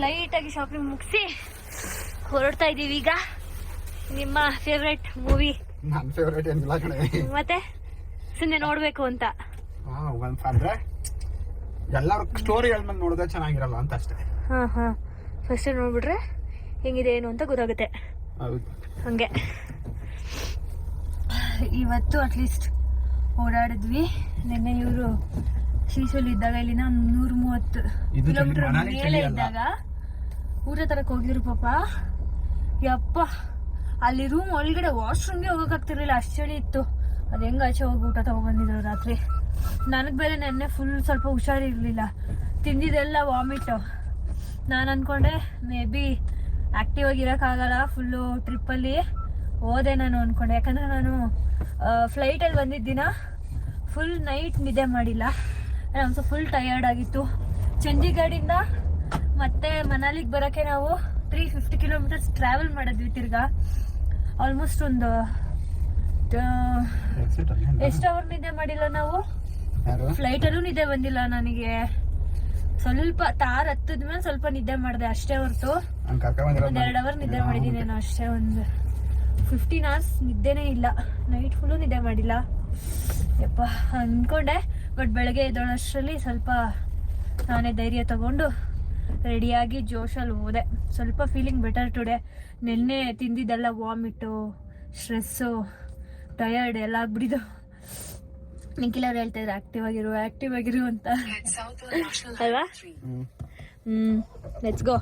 ಲೈಟಾಗಿ ಶಾಪಿಂಗ್ ಮುಗಿಸಿ ಹೊರಡ್ತಾ ಇದ್ದೀವಿ ಈಗ. ನಿಮ್ಮ ಫೇವ್ರೆಟ್ ಮೂವಿ? ನನ್ನ ಫೇವ್ರೇಟ್ ಏನಿಲ್ಲ ಕಣೆ, ಮತ್ತೆ ಸುಮ್ಮನೆ ನೋಡ್ಬೇಕು ಅಂತ. ಅಂದ್ರೆ ಎಲ್ಲರೂ ಸ್ಟೋರಿ ಹೇಳ್ಮೇಲೆ ನೋಡಿದ್ರೆ ಚೆನ್ನಾಗಿರಲ್ಲ ಅಂತ ಅಷ್ಟೇ. ಹಾಂ ಫಸ್ಟ್ ನೋಡ್ಬಿಟ್ರೆ ಹೆಂಗಿದೆ ಏನು ಅಂತ ಗೊತ್ತಾಗುತ್ತೆ. ಹೌದು, ಹಂಗೆ ಇವತ್ತು ಅಟ್ಲೀಸ್ಟ್ ಓಡಾಡಿದ್ವಿ. ನಿನ್ನೆ ಇವರು ಶ್ರೀಶೈಲ ಇದ್ದಾಗ ಇಲ್ಲಿನ 130 ಕಿಲೋಮೀಟರ್ ಮೇಲೆ ಇದ್ದಾಗ ಊಟ ತರಕ್ಕೆ ಹೋಗಿದ್ರು ಪಾಪ. ಯಪ್ಪ, ಅಲ್ಲಿ ರೂಮ್ ಒಳಗಡೆ ವಾಶ್ರೂಮ್ಗೆ ಹೋಗೋಕ್ಕಾಗ್ತಿರ್ಲಿಲ್ಲ, ಅಷ್ಟು ಚಳಿ ಇತ್ತು. ಅದು ಹೆಂಗೆ ಆಚೆ ಹೋಗಿ ಊಟ ತಗೊಂಡ್ಬಂದಿದ್ರು ರಾತ್ರಿ. ನನಗೆ ಬೇರೆ ನೆನ್ನೆ ಫುಲ್ ಸ್ವಲ್ಪ ಹುಷಾರಿರಲಿಲ್ಲ, ತಿಂದಿದ್ದೆಲ್ಲ ವಾಮಿಟು. ನಾನು ಅಂದ್ಕೊಂಡೆ ಮೇ ಬಿ ಆ್ಯಕ್ಟಿವ್ ಆಗಿರೋಕ್ಕಾಗಲ್ಲ ಫುಲ್ಲು ಟ್ರಿಪ್ಪಲ್ಲಿ ಹೋದೆ ನಾನು ಅಂದ್ಕೊಂಡೆ. ಯಾಕಂದರೆ ನಾನು ಫ್ಲೈಟಲ್ಲಿ ಬಂದಿದ್ದ ದಿನ ಫುಲ್ ನೈಟ್ ನಿದ್ದೆ ಮಾಡಿಲ್ಲ, ನಮ್ಗೆ ಫುಲ್ ಟಯರ್ಡ್ ಆಗಿತ್ತು. ಚಂಡೀಗಢಿಂದ ಮತ್ತೆ ಮನಾಲಿಗೆ ಬರೋಕ್ಕೆ ನಾವು 350 ಕಿಲೋಮೀಟರ್ಸ್ ಟ್ರಾವೆಲ್ ಮಾಡಿದ್ವಿ. ತಿರ್ಗಾ ಆಲ್ಮೋಸ್ಟ್ ಒಂದು ಎಷ್ಟು ಅವರ್ ನಿದ್ದೆ ಮಾಡಿಲ್ಲ ನಾವು. ಫ್ಲೈಟಲ್ಲೂ ನಿದ್ದೆ ಬಂದಿಲ್ಲ ನನಗೆ. ಸ್ವಲ್ಪ ತಾರ್ ಹತ್ತದ್ಮೇಲೆ ಸ್ವಲ್ಪ ನಿದ್ದೆ ಮಾಡಿದೆ ಅಷ್ಟೇ ಹೊರತು ಒಂದು 2 ಅವರ್ ನಿದ್ದೆ ಮಾಡಿದ್ದೀನಿ ನಾನು ಅಷ್ಟೇ. ಒಂದು 15 hours ನಿದ್ದೆನೇ ಇಲ್ಲ, ನೈಟ್ ಫುಲ್ಲು ನಿದ್ದೆ ಮಾಡಿಲ್ಲ. ಯಪ್ಪ ಅಂದ್ಕೊಂಡೆ, ಬಟ್ ಬೆಳಗ್ಗೆ ಎದ್ದೋಳಷ್ಟರಲ್ಲಿ ಸ್ವಲ್ಪ ನಾನೇ ಧೈರ್ಯ ತಗೊಂಡು ರೆಡಿಯಾಗಿ ಜೋಶಲ್ಲಿ ಹೋದೆ. ಸ್ವಲ್ಪ ಫೀಲಿಂಗ್ ಬೆಟರ್ ಟುಡೇ. ನಿನ್ನೆ ತಿಂದಿದ್ದೆಲ್ಲ ವಾಮಿಟು, ಸ್ಟ್ರೆಸ್ಸು, ಟಯರ್ಡ್ ಎಲ್ಲ ಆಗ್ಬಿಟ್ಟಿದ್ದು. ನಿಖಿಲ್ ಅವ್ರು ಹೇಳ್ತಾ ಇದ್ರು ಆಕ್ಟಿವ್ ಆಗಿರು ಅಂತ ಅಲ್ವಾ? Let's go.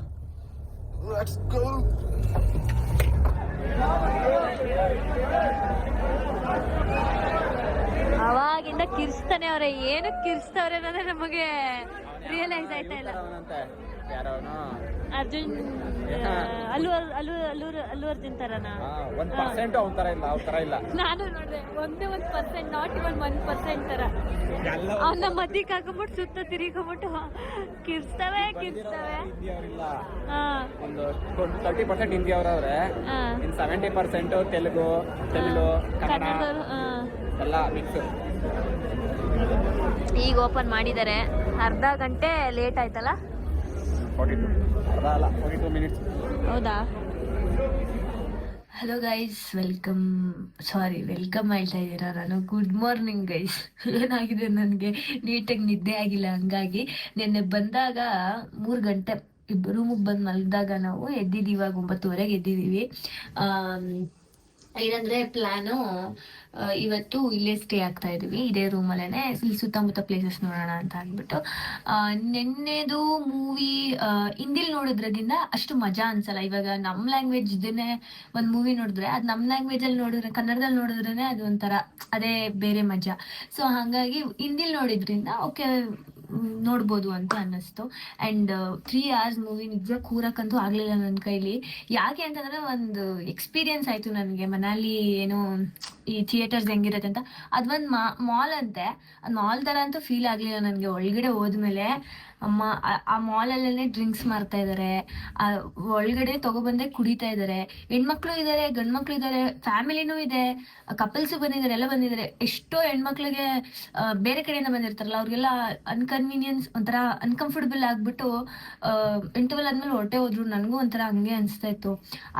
ಅವಾಗಿಂದ ಕಿರ್ಸ್ತಾನೆ ಅವ್ರೆ, ಏನು ಕಿರ್ಸ್ತಾವ್ರೆ ಅನ್ನೋದೇ ನಮಗೆ ರಿಯಲೈಸ್ ಆಯ್ತಾ ಇಲ್ಲ. ಅರ್ಜುನ್ ಅಲ್ಲು ಅರ್ಜುನ್ ತರನಾ? ನಾನು ನೋಡ್ದೆ, 1% ನಾಟ್ ಇವನ್ 1% ತರ ಅವನ್ನ ಮದ್ದಿಗೆ ಹಾಕೊಂಬಿಟ್ಟು ಸುತ್ತ ತಿರುಗಿಕೊಂಬಿಟ್ಟು ಕಿರ್ಸ್ತವೆ. 30% ಹಿಂದಿ ಅವರವ್ರೆ, 70% ತೆಲುಗು, ತಮಿಳು, ಕನ್ನಡ ಎಲ್ಲ ಮಿಕ್ಸ್. ಈಗ ಓಪನ್ ಮಾಡಿದ್ದಾರೆ. ಅರ್ಧ ಗಂಟೆ ಲೇಟ್ ಆಯ್ತಲ್ಲ? 42 minutes. ಹೌದಾ? ಹಲೋ ಗೈಸ್, ವೆಲ್ಕಮ್ ಹೇಳ್ತಾ ಇದ್ದೀರಾ ನಾನು. Good morning guys. ಏನಾಗಿದೆ ನನಗೆ ನೀಟಾಗಿ ನಿದ್ದೆ ಆಗಿಲ್ಲ, ಹಂಗಾಗಿ ನಿನ್ನೆ ಬಂದಾಗ 3 ಗಂಟೆ ರೂಮಿಗೆ ಬಂದು ಮಲಗಿದಾಗ ನಾವು ಎದ್ದಿದ್ದೀವಿ. ಇವಾಗ 9:30ಗೆ ಎದ್ದಿದ್ದೀವಿ. ಏನಂದರೆ ಪ್ಲ್ಯಾನು ಇವತ್ತು ಇಲ್ಲೇ ಸ್ಟೇ ಆಗ್ತಾ ಇದೀವಿ, ಇದೇ ರೂಮಲ್ಲೇ. ಇಲ್ಲಿ ಸುತ್ತಮುತ್ತ ಪ್ಲೇಸಸ್ ನೋಡೋಣ ಅಂತ ಅಂದ್ಬಿಟ್ಟು. ನಿನ್ನೆದು ಮೂವಿ ಹಿಂದಿಲಿ ನೋಡೋದ್ರದಿಂದ ಅಷ್ಟು ಮಜಾ ಅನ್ಸಲ್ಲ. ಇವಾಗ ನಮ್ಮ ಲ್ಯಾಂಗ್ವೇಜ್ ಇದನ್ನೇ ಒಂದು ಮೂವಿ ನೋಡಿದ್ರೆ ಅದು ನಮ್ಮ ಲ್ಯಾಂಗ್ವೇಜಲ್ಲಿ ನೋಡಿದ್ರೆ, ಕನ್ನಡದಲ್ಲಿ ನೋಡಿದ್ರೇ ಅದು ಒಂಥರ ಅದೇ ಬೇರೆ ಮಜಾ. ಸೊ ಹಾಗಾಗಿ ಹಿಂದಿಲಿ ನೋಡಿದ್ರಿಂದ ಓಕೆ ನೋಡ್ಬೋದು ಅಂತ ಅನ್ನಿಸ್ತು. ಆ್ಯಂಡ್ 3 hours ಮೂವಿ ನಿಜ ಕೂರಕ್ಕಂತೂ ಆಗಲಿಲ್ಲ ನನ್ನ ಕೈಲಿ. ಯಾಕೆ ಅಂತಂದರೆ ಒಂದು ಎಕ್ಸ್ಪೀರಿಯನ್ಸ್ ಆಯಿತು ನನಗೆ. ಮನಾಲಿ ಏನೋ ಈ ಥಿಯೇಟರ್ಸ್ ಹೆಂಗಿರುತ್ತೆ ಅಂತ, ಅದೊಂದು ಮಾಲ್ ಅಂತೆ. ಅದು ಮಾಲ್ ಥರ ಅಂತೂ ಫೀಲ್ ಆಗಲಿಲ್ಲ ನನಗೆ. ಒಳಗಡೆ ಹೋದ್ಮೇಲೆ ಅಮ್ಮ ಆ ಮಾಲಲ್ಲೇ ಡ್ರಿಂಕ್ಸ್ ಮಾರ್ತಾ ಇದ್ದಾರೆ, ಒಳಗಡೆ ತಗೊಬಂದೆ ಕುಡಿತಾ ಇದ್ದಾರೆ. ಹೆಣ್ಮಕ್ಳು ಇದ್ದಾರೆ, ಗಂಡು ಮಕ್ಳು ಇದ್ದಾರೆ, ಫ್ಯಾಮಿಲಿನೂ ಇದೆ, ಕಪಲ್ಸು ಬಂದಿದ್ದಾರೆ, ಎಲ್ಲ ಬಂದಿದ್ದಾರೆ. ಎಷ್ಟೋ ಹೆಣ್ಮಕ್ಳಿಗೆ ಬೇರೆ ಕಡೆಯಿಂದ ಬಂದಿರ್ತಾರಲ್ಲ, ಅವ್ರಿಗೆಲ್ಲ ಅನ್ಕನ್ವೀನಿಯನ್ಸ್, ಒಂಥರ ಅನ್ಕಂಫರ್ಟಬಲ್ ಆಗ್ಬಿಟ್ಟು ಇಂಟರ್ವಲ್ ಆದ್ಮೇಲೆ ಹೊರಟೆ ಹೋದ್ರು. ನನಗೂ ಒಂಥರ ಹಂಗೆ ಅನಿಸ್ತಾ ಇತ್ತು.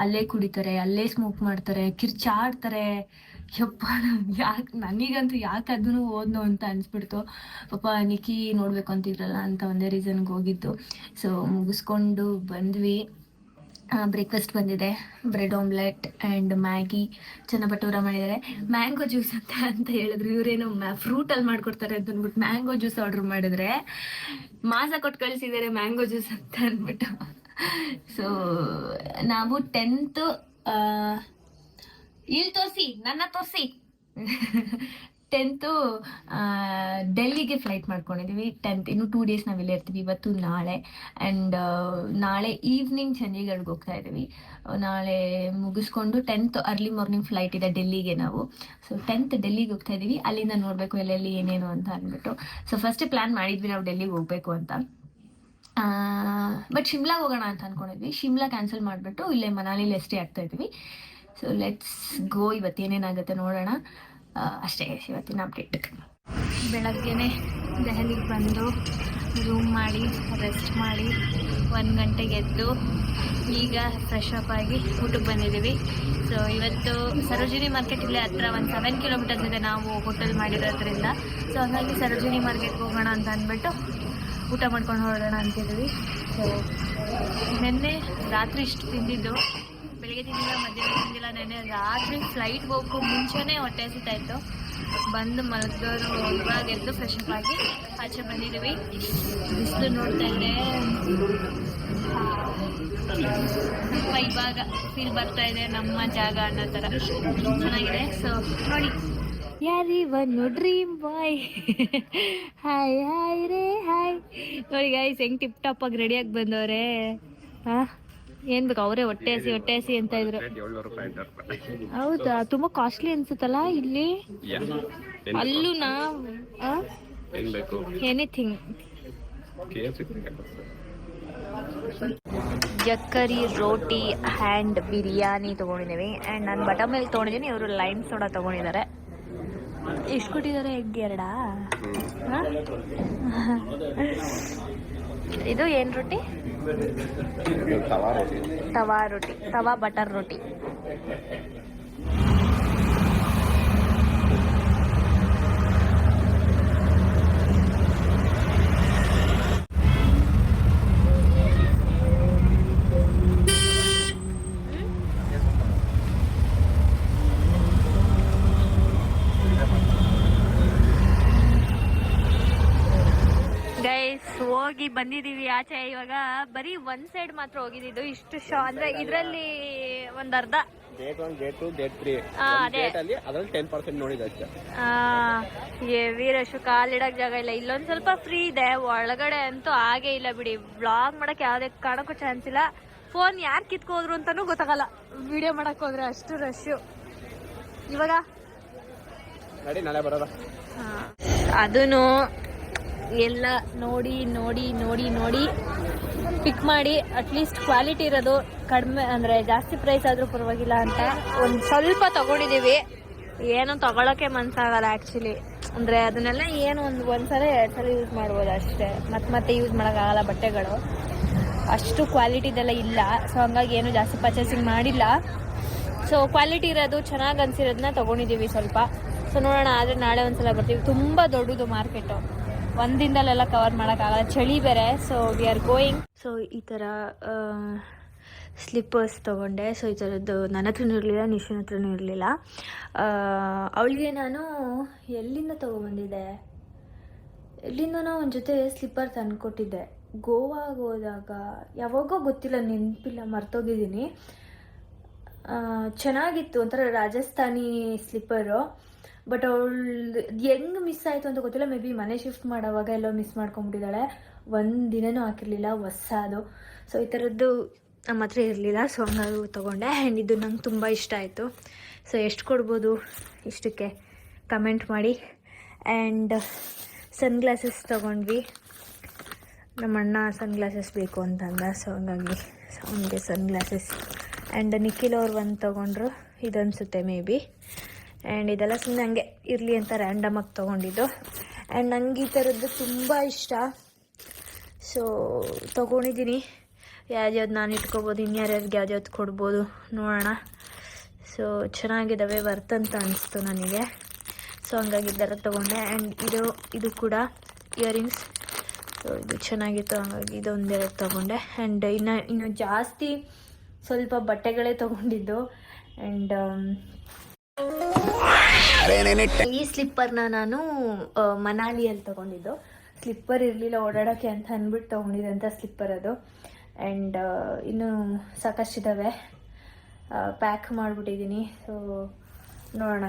ಅಲ್ಲೇ ಕುಡಿತಾರೆ, ಅಲ್ಲೇ ಸ್ಮೋಕ್ ಮಾಡ್ತಾರೆ, ಕಿರ್ಚಾಡ್ತಾರೆ. ಯಪ್ಪ, ನನಗಂತೂ ಯಾಕೆ ಅದನ್ನು ಓದ್ನೋ ಅಂತ ಅನ್ಸ್ಬಿಡ್ತು. ಪಾಪ ನಿಖಿ ನೋಡ್ಬೇಕು ಅಂತಿದ್ರಲ್ಲ ಅಂತ ಒಂದೇ ರೀಸನ್ಗೆ ಹೋಗಿದ್ದು. ಸೊ ಮುಗಿಸ್ಕೊಂಡು ಬಂದ್ವಿ. ಬ್ರೇಕ್ಫಾಸ್ಟ್ ಬಂದಿದೆ, ಬ್ರೆಡ್ ಆಮ್ಲೆಟ್ ಆ್ಯಂಡ್ ಮ್ಯಾಗಿ, ಚನ್ನಭಟೂರ ಮಾಡಿದ್ದಾರೆ. ಮ್ಯಾಂಗೋ ಜ್ಯೂಸ್ ಅಂತ ಹೇಳಿದ್ರು. ಇವರೇನು ಫ್ರೂಟಲ್ಲಿ ಮಾಡ್ಕೊಡ್ತಾರೆ ಅಂತ ಅಂದ್ಬಿಟ್ಟು ಮ್ಯಾಂಗೋ ಜ್ಯೂಸ್ ಆರ್ಡ್ರ್ ಮಾಡಿದ್ರೆ ಮಾಸ ಕೊಟ್ಟು ಕಳಿಸಿದ್ದಾರೆ ಮ್ಯಾಂಗೋ ಜ್ಯೂಸ್ ಅಂತ ಅಂದ್ಬಿಟ್ಟು. ಸೊ ನಾವು 10th ಇಲ್ಲಿ ನನ್ನ ತೋರಿಸಿ 10th ಡೆಲ್ಲಿಗೆ ಫ್ಲೈಟ್ ಮಾಡ್ಕೊಂಡಿದ್ದೀವಿ. 10th ಇನ್ನು 2 days ನಾವಿಲ್ಲೇ ಇರ್ತೀವಿ, ಇವತ್ತು ನಾಳೆ. ಆ್ಯಂಡ್ ನಾಳೆ ಈವ್ನಿಂಗ್ ಚಂಡೀಗಢ್ಗೆ ಹೋಗ್ತಾ ಇದ್ದೀವಿ. ನಾಳೆ ಮುಗಿಸ್ಕೊಂಡು 10th ಅರ್ಲಿ ಮಾರ್ನಿಂಗ್ ಫ್ಲೈಟ್ ಇದೆ ಡೆಲ್ಲಿಗೆ ನಾವು. ಸೊ 10th ಡೆಲ್ಲಿಗೆ ಹೋಗ್ತಾ ಇದ್ದೀವಿ. ಅಲ್ಲಿಂದ ನೋಡಬೇಕು ಎಲ್ಲೆಲ್ಲಿ ಏನೇನು ಅಂತ ಅಂದ್ಬಿಟ್ಟು. ಸೊ ಫಸ್ಟ್ ಪ್ಲ್ಯಾನ್ ಮಾಡಿದ್ವಿ ನಾವು ಡೆಲ್ಲಿಗೆ ಹೋಗಬೇಕು ಅಂತ. ಬಟ್ ಶಿಮ್ಲಾಗೆ ಹೋಗೋಣ ಅಂತ ಅಂದ್ಕೊಂಡಿದ್ವಿ. ಶಿಮ್ಲಾ ಕ್ಯಾನ್ಸಲ್ ಮಾಡಿಬಿಟ್ಟು ಇಲ್ಲೇ ಮನಾಲಿಲಿ ಸ್ಟೇ ಆಗ್ತಾ ಇದ್ದೀವಿ. So let's go. ಇವತ್ತೇನೇನಾಗುತ್ತೆ ನೋಡೋಣ. ಅಷ್ಟೇ ಇವತ್ತಿನ ಅಪ್ಡೇಟ್. ಬೆಳಗ್ಗೆನೆ ದೆಹಲಿಗೆ ಬಂದು ರೂಮ್ ಮಾಡಿ ರೆಸ್ಟ್ ಮಾಡಿ 1 ಗಂಟೆಗೆ ಎದ್ದು ಈಗ ಫ್ರೆಶ್ ಅಪ್ ಆಗಿ ಊಟಕ್ಕೆ ಬಂದಿದ್ದೀವಿ. ಸೊ ಇವತ್ತು ಸರೋಜಿನಿ ಮಾರ್ಕೆಟ್ ಇಲ್ಲೇ ಹತ್ರ ಒಂದು 7 ಕಿಲೋಮೀಟರ್ಸ್ ಇದೆ ನಾವು ಹೋಟೆಲ್ ಮಾಡಿರೋದ್ರಿಂದ. ಸೊ ಹಾಗಾಗಿ ಸರೋಜಿನಿ ಮಾರ್ಕೆಟ್ಗೆ ಹೋಗೋಣ ಅಂತ ಅಂದ್ಬಿಟ್ಟು ಊಟ ಮಾಡ್ಕೊಂಡು ಹೊರಡೋಣ ಅಂತಿದ್ದೀವಿ. ಸೊ ನೆನ್ನೆ ರಾತ್ರಿ ಇಷ್ಟು ತಿಂದಿದ್ದು, ಬೆಳಿಗ್ಗೆ ತಿಂದಿಲ್ಲ, ಮಧ್ಯಾಹ್ನ ತಿಂದಿಲ್ಲ. ನೆನ್ನೆ ರಾತ್ರಿ ಫ್ಲೈಟ್ಗೆ ಹೋಗೋ ಮುಂಚೆನೇ ಹೊಟ್ಟೆ ಹಸಿತಾಯಿತ್ತು. ಬಂದು ಮಲಗಿದವರು ಇವಾಗ ಎದ್ದು ಫ್ರೆಶ್ ಅಪ್ ಆಗಿ ಆಚೆ ಬಂದಿದ್ದೀವಿ. ಬಿಸಿಲು ನೋಡ್ತಾ ಇದೆ, ಸ್ವಲ್ಪ ಇವಾಗ ಫೀಲ್ ಬರ್ತಾ ಇದೆ ನಮ್ಮ ಜಾಗ ಅನ್ನೋ ಥರ ಚೆನ್ನಾಗಿದೆ. ಸೊ ನೋಡಿ, ಯಾರಿವನು ಡ್ರೀಮ್ ಬಾಯ್. ಹಾಯ್ ಹಾಯ್ ರೇ ಹಾಯ್. ನೋಡಿ ಗೈಸ್ ಹೆಂಗೆ ಟಿಪ್ ಟಾಪ್ ಆಗಿ ರೆಡಿಯಾಗಿ ಬಂದವ್ರೆ. ಹಾಂ, ಏನು ಬೇಕು, ಅವರೇ ಹೊಟ್ಟೆ ಹಸಿ ಅಂತ ಇದ್ರು. ಹೌದಾ, ತುಂಬ ಕಾಸ್ಟ್ಲಿ ಅನ್ಸುತ್ತಲ್ಲ ಇಲ್ಲಿ. ಅಲ್ಲೂ ಎನಿಥಿಂಗ್. ಜಕ್ಕರಿ ರೋಟಿ ಆ್ಯಂಡ್ ಬಿರಿಯಾನಿ ತೊಗೊಂಡಿದ್ದೀವಿ. ಆ್ಯಂಡ್ ನಾನು ಬಟರ್ ಮಿಲ್ಕ್ ತೊಗೊಂಡಿದ್ದೀನಿ, ಇವರು ಲೈಮ್ ಸೋಡಾ ತೊಗೊಂಡಿದ್ದಾರೆ. ಎಷ್ಟು ಕೊಟ್ಟಿದ್ದಾರೆ? ಎಗ್ 2. ಇದು ಏನು ರೊಟ್ಟಿ? ತವಾ ರೋಟಿ, ತವಾ ಬಟರ್ ರೋಟಿ. ಹೋಗಿ ಬಂದಿದ್ದೀವಿ ಆಚೆ. ಇವಾಗ ಬರೀ 1 ಸೈಡ್ ಮಾತ್ರ ಹೋಗಿದ್ದು. ಇಷ್ಟು ಅಂದ್ರೆ ಇದರಲ್ಲಿ ಒಂದ್ ಅರ್ಧ ಗೇಟ್ 1, ಗೇಟ್ 2, ಗೇಟ್ 3 ಅಲ್ಲಿ ಅದ್ರಲ್ಲಿ 10% ನೋಡಿದೆ ಅಷ್ಟೇ. ವೀರಶು ಕಾಲಿಡಕ್ ಜಾಗ ಇಲ್ಲ. ಇಲ್ಲೊಂದ್ ಸ್ವಲ್ಪ ಫ್ರೀ ಇದೆ, ಒಳಗಡೆ ಅಂತೂ ಹಾಗೆ ಇಲ್ಲ ಬಿಡಿ. ವ್ಲಾಗ್ ಮಾಡಕ್ ಯಾವ್ದೇ ಕಾಣಕ್ಕೂ ಚಾನ್ಸ್ ಇಲ್ಲ. ಫೋನ್ ಯಾರು ಕಿತ್ಕೋದ್ರು ಅಂತಾನೂ ಗೊತ್ತಾಗಲ್ಲ ವಿಡಿಯೋ ಮಾಡಕ್ ಹೋದ್ರೆ, ಅಷ್ಟು ರಶ್ಶು. ಇವಾಗ ನಡಿ ನಾಳೆ ಬರೋದ. ಅದನ್ನು ಎಲ್ಲ ನೋಡಿ ನೋಡಿ ನೋಡಿ ನೋಡಿ ಪಿಕ್ ಮಾಡಿ, ಅಟ್ಲೀಸ್ಟ್ ಕ್ವಾಲಿಟಿ ಇರೋದು, ಕಡಿಮೆ ಅಂದರೆ ಜಾಸ್ತಿ ಪ್ರೈಸ್ ಆದರೂ ಪರವಾಗಿಲ್ಲ ಅಂತ ಒಂದು ಸ್ವಲ್ಪ ತೊಗೊಂಡಿದ್ದೀವಿ. ಏನೋ ತೊಗೊಳಕ್ಕೆ ಮನಸ್ಸಾಗಲ್ಲ ಆ್ಯಕ್ಚುಲಿ. ಅಂದರೆ ಅದನ್ನೆಲ್ಲ ಏನು ಒಂದ್ಸಲ 2 ಸಲ ಯೂಸ್ ಮಾಡ್ಬೋದು ಅಷ್ಟೇ, ಮತ್ತೆ ಯೂಸ್ ಮಾಡೋಕ್ಕಾಗಲ್ಲ. ಬಟ್ಟೆಗಳು ಅಷ್ಟು ಕ್ವಾಲಿಟಿದೆಲ್ಲ ಇಲ್ಲ. ಸೊ ಹಂಗಾಗಿ ಏನು ಜಾಸ್ತಿ ಪರ್ಚೇಸಿಂಗ್ ಮಾಡಿಲ್ಲ. ಸೊ ಕ್ವಾಲಿಟಿ ಇರೋದು ಚೆನ್ನಾಗಿ ಅನಿಸಿರೋದನ್ನ ತೊಗೊಂಡಿದ್ದೀವಿ ಸ್ವಲ್ಪ. ಸೊ ನೋಡೋಣ, ಆದರೆ ನಾಳೆ ಒಂದ್ಸಲ ಬರ್ತೀವಿ. ತುಂಬ ದೊಡ್ಡದು ಮಾರ್ಕೆಟು, ಒಂದಿಂದಲೆಲ್ಲ ಕವರ್ ಮಾಡೋಕ್ಕಾಗಲ್ಲ, ಚಳಿ ಬೇರೆ. So we are going. So ಈ ಥರ ಸ್ಲಿಪ್ಪರ್ಸ್ ತೊಗೊಂಡೆ. ಸೊ ಈ ಥರದ್ದು ನನ್ನ ಹತ್ರನೂ ಇರಲಿಲ್ಲ, ನಿಶಿನ ಹತ್ರನೂ ಇರಲಿಲ್ಲ. ಅವಳಿಗೆ ನಾನು ಎಲ್ಲಿಂದ ತೊಗೊಂಬಂದಿದ್ದೆ, ಎಲ್ಲಿಂದನೋ ಒಂದು ಜೊತೆ ಸ್ಲಿಪ್ಪರ್ ತಂದುಕೊಟ್ಟಿದ್ದೆ. ಗೋವಾಗೆ ಹೋದಾಗ ಯಾವಾಗೋ ಗೊತ್ತಿಲ್ಲ, ನೆನಪಿಲ್ಲ, ಮರ್ತೋಗಿದ್ದೀನಿ. ಚೆನ್ನಾಗಿತ್ತು, ಒಂಥರ ರಾಜಸ್ಥಾನಿ ಸ್ಲಿಪ್ಪರು. ಬಟ್ ಅವಳು ಹೆಂಗೆ ಮಿಸ್ ಆಯಿತು ಅಂತ ಗೊತ್ತಿಲ್ಲ. ಮೇ ಬಿ ಮನೆ ಶಿಫ್ಟ್ ಮಾಡೋವಾಗ ಎಲ್ಲೋ ಮಿಸ್ ಮಾಡ್ಕೊಂಡ್ಬಿಟ್ಟಿದ್ದಾಳೆ. 1 ದಿನನೂ ಹಾಕಿರಲಿಲ್ಲ, ಹೊಸದು. ಸೊ ಈ ಥರದ್ದು ನಮ್ಮ ಹತ್ರ ಇರಲಿಲ್ಲ. ಸೊ ಹಂಗಾಗಿ ತೊಗೊಂಡೆ. ಆ್ಯಂಡ್ ಇದು ನಂಗೆ ತುಂಬ ಇಷ್ಟ ಆಯಿತು. ಸೊ ಎಷ್ಟು ಕೊಡ್ಬೋದು ಇಷ್ಟಕ್ಕೆ ಕಮೆಂಟ್ ಮಾಡಿ. ಆ್ಯಂಡ್ ಸನ್ಗ್ಲಾಸಸ್ ತೊಗೊಂಡ್ವಿ. ನಮ್ಮಣ್ಣ ಸನ್ಗ್ಲಾಸಸ್ ಬೇಕು ಅಂತಂದ. ಸೊ ಹಂಗಾಗಿ ಅವನಿಗೆ ಸನ್ಗ್ಲಾಸಸ್. ಆ್ಯಂಡ್ ನಿಖಿಲ್ ಅವ್ರು ಒಂದು ತೊಗೊಂಡ್ರು, ಇದನ್ಸುತ್ತೆ ಮೇ ಬಿ. ಆ್ಯಂಡ್ ಇದೆಲ್ಲ ಸುಮ್ಮನೆ ಹಂಗೆ ಇರಲಿ ಅಂತ ರ್ಯಾಂಡಮಾಗಿ ತೊಗೊಂಡಿದ್ದು. ಆ್ಯಂಡ್ ನಂಗೆ ಈ ಥರದ್ದು ತುಂಬ ಇಷ್ಟ. ಸೊ ತೊಗೊಂಡಿದ್ದೀನಿ. ಯಾವ್ದು ನಾನು ಇಟ್ಕೊಬೋದು, ಇನ್ಯಾರ್ಯಾರಿಗೆ ಯಾವ್ದು ಕೊಡ್ಬೋದು ನೋಡೋಣ. ಸೊ ಚೆನ್ನಾಗಿದ್ದಾವೆ, ವರ್ತ್ ಅಂತ ಅನಿಸ್ತು ನನಗೆ. ಸೊ ಹಂಗಾಗಿ ಈ ಥರ ತೊಗೊಂಡೆ. ಆ್ಯಂಡ್ ಇದು ಕೂಡ ಇಯರಿಂಗ್ಸ್. ಸೊ ಇದು ಚೆನ್ನಾಗಿತ್ತು, ಹಾಗಾಗಿ ಇದೊಂದೆರಡು ತೊಗೊಂಡೆ. ಆ್ಯಂಡ್ ಇನ್ನು ಜಾಸ್ತಿ ಸ್ವಲ್ಪ ಬಟ್ಟೆಗಳೇ ತೊಗೊಂಡಿದ್ದು. ಆ್ಯಂಡ್ ಈ ಸ್ಲಿಪ್ಪರ್ನ ನಾನು ಮನಾಲಿಯಲ್ಲಿ ತೊಗೊಂಡಿದ್ದು. ಸ್ಲಿಪ್ಪರ್ ಇರಲಿಲ್ಲ ಓಡಾಡೋಕ್ಕೆ ಅಂತ ಅಂದ್ಬಿಟ್ಟು ತೊಗೊಂಡಿದ್ದೆ ಅಂತ ಸ್ಲಿಪ್ಪರ್ ಅದು. ಆ್ಯಂಡ್ ಇನ್ನೂ ಸಾಕಷ್ಟಿದ್ದಾವೆ, ಪ್ಯಾಕ್ ಮಾಡಿಬಿಟ್ಟಿದ್ದೀನಿ. ಸೊ ನೋಡೋಣ,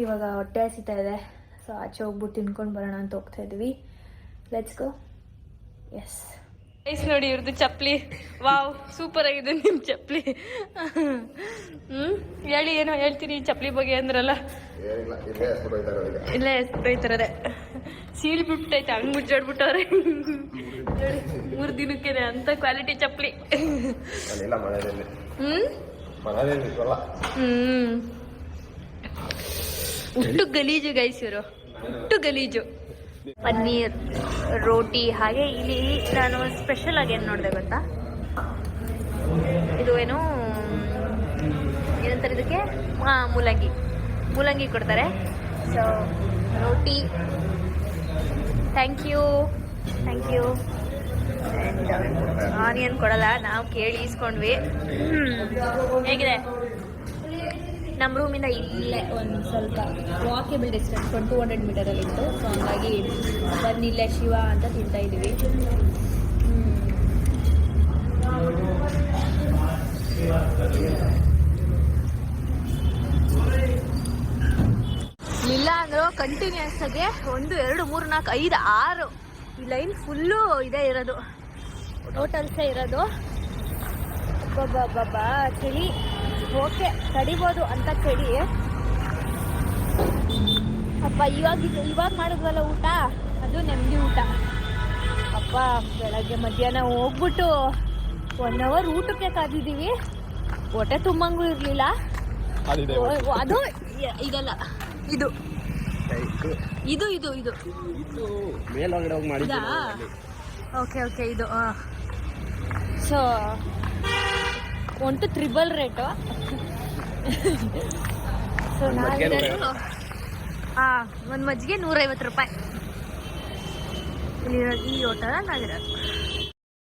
ಇವಾಗ ಹೊಟ್ಟೆ ಹಸಿತಾ ಇದೆ. ಸೊ ಆಚೆ ಹೋಗ್ಬಿಟ್ಟು ತಿನ್ಕೊಂಡು ಬರೋಣ ಅಂತ ಹೋಗ್ತಾಯಿದ್ವಿ. Let's go. ಎಸ್ ನೋಡಿ ಇವ್ರದ್ದು ಚಪ್ಪಲಿ. ವಾವ್, ಸೂಪರ್ ಆಗಿದೆ ನಿಮ್ಮ ಚಪ್ಪಲಿ. ಹೇಳಿ, ಏನೋ ಹೇಳ್ತೀನಿ ಚಪ್ಪಲಿ ಬಗ್ಗೆ ಅಂದ್ರಲ್ಲ. ಇಲ್ಲೇ ಎಸ್ಬಿಟ್ಟೈತಾರದೆ, ಸೀಲ್ ಬಿಟ್ಟೈತೆ, ಹಂಗೆ ಮುಚ್ಚಾಡ್ಬಿಟ್ಟವ್ರೆ ನೋಡಿ. 3 ದಿನಕ್ಕೇನೆ ಅಂತ ಕ್ವಾಲಿಟಿ ಚಪ್ಪಲಿ. ಉಟ್ಟು ಗಲೀಜು ಗೈಸ್, ಇವರು ಉಟ್ಟು ಗಲೀಜು. ಪನ್ನೀರ್ ರೋಟಿ. ಹಾಗೆ ಇಲ್ಲಿ ನಾನು ಸ್ಪೆಷಲ್ ಆಗಿ ಏನು ನೋಡಿದೆ ಗೊತ್ತಾ, ಇದು ಏನು ಏನಂತಾರೆ ಇದಕ್ಕೆ, ಮೂಲಂಗಿ ಕೊಡ್ತಾರೆ. So roti, thank you. Onion ಕೊಡಲ್ಲ, ನಾವು ಕೇಳಿ ಇಸ್ಕೊಂಡ್ವಿ. ಹೇಗಿದೆ? ನಮ್ಮ ರೂಮಿಂದ ಇಲ್ಲೇ ಒಂದು ಸ್ವಲ್ಪ ವಾಕೇಬಲ್ ಡಿಸ್ಟೆನ್ಸ್, 200 ಮೀಟರಲ್ಲಿ ಇತ್ತು. ಸೊ ಹಂಗಾಗಿ ಬಂದಿಲ್ಲೇ ಶಿವ ಅಂತ ತಿಂತಾ ಇದ್ದೀವಿ. ಇಲ್ಲ ಅಂದ್ರು ಕಂಟಿನ್ಯೂಸ್ ಆಗಿ 1 2 3 4 5 6 ಈ ಲೈನ್ ಫುಲ್ಲು ಇದೇ ಇರೋದು, ಹೋಟೆಲ್ಸೇ ಇರೋದು. ಒಬ್ಬೊಬ್ಬ ಚಳಿ, ಓಕೆ ತಡಿಬೋದು ಅಂತ ಚಳಿ. ಅಪ್ಪ ಇವಾಗ ಮಾಡಿದ್ವಲ್ಲ ಊಟ, ಅದು ನೆಮ್ಮದಿ ಊಟ. ಅಪ್ಪ ಬೆಳಗ್ಗೆ ಮಧ್ಯಾಹ್ನ ಹೋಗ್ಬಿಟ್ಟು 1 ಅವರ್ ಊಟಕ್ಕೆ ಕಾದಿದ್ದೀವಿ. ಹೊಟ್ಟೆ ತುಂಬಂಗೂ ಇರಲಿಲ್ಲ. ಅದು ಇದಲ್ಲ, ಇದು ಮೇಲ್ಗಡೆ ಹೋಗಿ ಮಾಡಿ. ಓಕೆ ಇದು. So 1 to 3 rate. ಸೊ ನಾವಿರೋದು ಒಂದು ಮಜ್ಜಿಗೆ 150 ರೂಪಾಯಿ. ಇಲ್ಲಿರೋದು ಈ ಹೋಟೆಲ್ ನಾವಿರೋದು.